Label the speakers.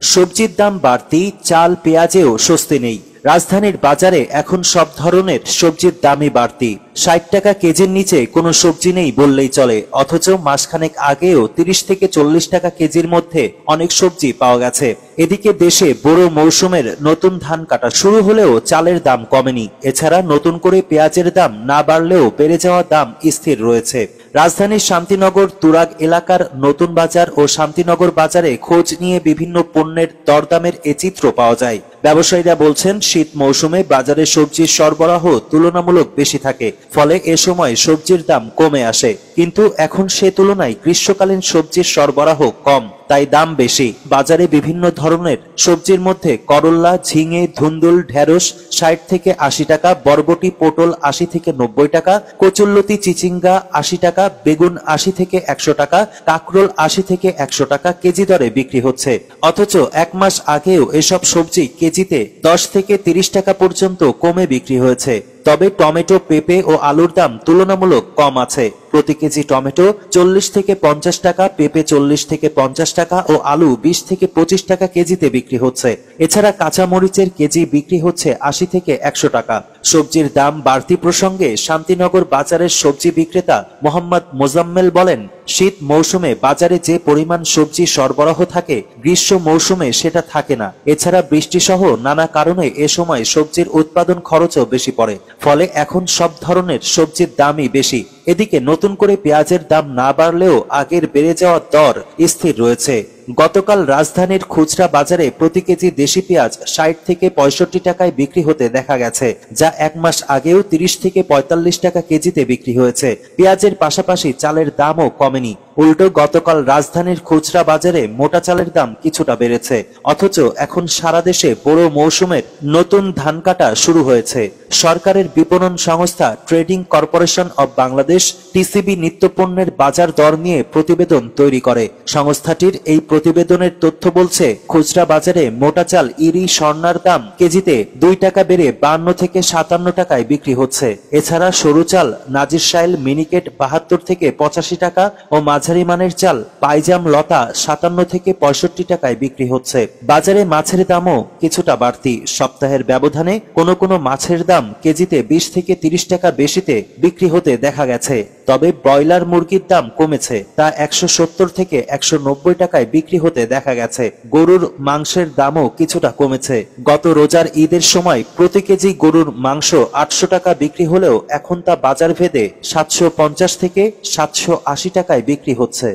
Speaker 1: সবজির দাম বাড়তি, চাল পেঁয়াজেও স্বস্তি নেই। রাজধানীর বাজারে এখন সব ধরনের সবজির দামই বাড়তি। ৬০ টাকা কেজির নিচে কোনো সবজি নেই বললেই চলে, অথচ মাসখানেক আগেও ৩০ থেকে ৪০ টাকা কেজির মধ্যে অনেক সবজি পাওয়া গেছে। এদিকে দেশে বোরো মৌসুমের নতুন ধান কাটা শুরু হলেও চালের দাম কমেনি। এছাড়া নতুন করে পেঁয়াজের দাম না বাড়লেও বেড়ে যাওয়া দাম স্থির রয়েছে। রাজধানীর শান্তিনগর, তুরাগ এলাকার নতুন বাজার ও শান্তিনগর বাজারে খোঁজ নিয়ে বিভিন্ন পণ্যের দরদামের এ চিত্র পাওয়া যায়। ব্যবসায়ীরা বলছেন, শীত মৌসুমে বাজারে সবজির সরবরাহ তুলনামূলক বেশি থাকে, ফলে এ সময় সবজির দাম কমে আসে। কিন্তু এখন সে তুলনায় গ্রীষ্মকালীন সবজির সরবরাহ কম, তাই দাম বেশি। বাজারে বিভিন্ন ধরনের সবজির মধ্যে করল্লা, ঝিঙে, ধুন্দুল, ঢেঁড়স ৬০ থেকে ৮০ টাকা, বরবটি, পটল ৮০ থেকে ৯০ টাকা, কচুল্লতি, চিচিঙ্গা ৮০ টাকা, বেগুন ৮০ থেকে ১০০ টাকা, কাকরোল ৮০ থেকে ১০০ টাকা কেজি দরে বিক্রি হচ্ছে। অথচ এক মাস আগেও এসব সবজি কেজিতে ১০ থেকে ৩০ টাকা পর্যন্ত কমে বিক্রি হয়েছে। তবে টমেটো, পেঁপে ও আলুর দাম তুলনামূলক কম আছে। প্রতি কেজি টমেটো ৪০ থেকে ৫০ টাকা, পেঁপে ৪০ থেকে ৫০ টাকা ও আলু ২০ থেকে ২৫ টাকা কেজিতে বিক্রি হচ্ছে। এছাড়া কাঁচা মরিচের কেজি বিক্রি হচ্ছে ৮০ থেকে ১০০ টাকা। সবজির দাম বাড়তি প্রসঙ্গে শান্তিনগর বাজারের সবজি বিক্রেতা মোহাম্মদ মোজাম্মেল বলেন, শীত মৌসুমে বাজারে যে পরিমাণ সবজি সরবরাহ থাকে, গ্রীষ্ম মৌসুমে সেটা থাকে না। এছাড়া বৃষ্টি সহ নানা কারণে এ সময় সবজির উৎপাদন খরচও বেশি পড়ে, ফলে এখন সব ধরনের সবজির দামই বেশি। এদিকে নতুন করে পেঁয়াজের দাম না বাড়লেও আগের বেড়ে যাওয়া দর স্থির রয়েছে। গতকাল রাজধানীর খুচরা বাজারে প্রতি কেজি দেশি পেঁয়াজ ৬০ থেকে ৬৫ টাকায় বিক্রি হতে দেখা গেছে, যা এক মাস আগেও ৩০ থেকে ৪৫ টাকা কেজিতে বিক্রি হয়েছে। পেঁয়াজের পাশাপাশি চালের দামও কমেনি। উল্টো গতকাল রাজধানীর খুচরা বাজারে মোটা চালের দাম কিছুটা বেড়েছে। অথচ এখন সারা দেশে বোরো মৌসুমের নতুন ধান কাটা শুরু হয়েছে। সরকারের বিপণন সংস্থা trading corporation of Bangladesh TCB নিত্যপণ্যের বাজার দর নিয়ে প্রতিবেদন তৈরি করে। সংস্থাটির এই প্রতিবেদনের তথ্য বলছে, খুচরা বাজারে মোটা চাল ইরি স্বর্ণার দাম কেজিতে ২ টাকা বেড়ে ৫২ থেকে ৫৭ টাকায় বিক্রি হচ্ছে। এছাড়া সরু চাল নাজিরশাইল মিনিকেট ৭২ থেকে ৮৫ টাকা ও মাঝারি মানের চাল পাইজাম লতা ৫৭ থেকে ৬৫ টাকায় বিক্রি হচ্ছে। বাজারে মাছের দামও কিছুটা বাড়তি। সপ্তাহের ব্যবধানে কোনো কোনো মাছের দাম কেজিতে ২০ থেকে ৩০ টাকা বেশিতে বিক্রি হতে দেখা গেছে। তবে ব্রয়লার মুরগির দাম কমেছে, তা ১৭০ থেকে ১৯০ টাকায় বিক্রি হতে দেখা গেছে। গরুর মাংসের দামও কিছুটা কমেছে। গত রোজার ঈদের সময় প্রতি কেজি গরুর মাংস ৮০০ টাকা বিক্রি হলেও এখন তা বাজার ভেদে ৭৫০ থেকে ৭৮০ টাকায় বিক্রি হচ্ছে।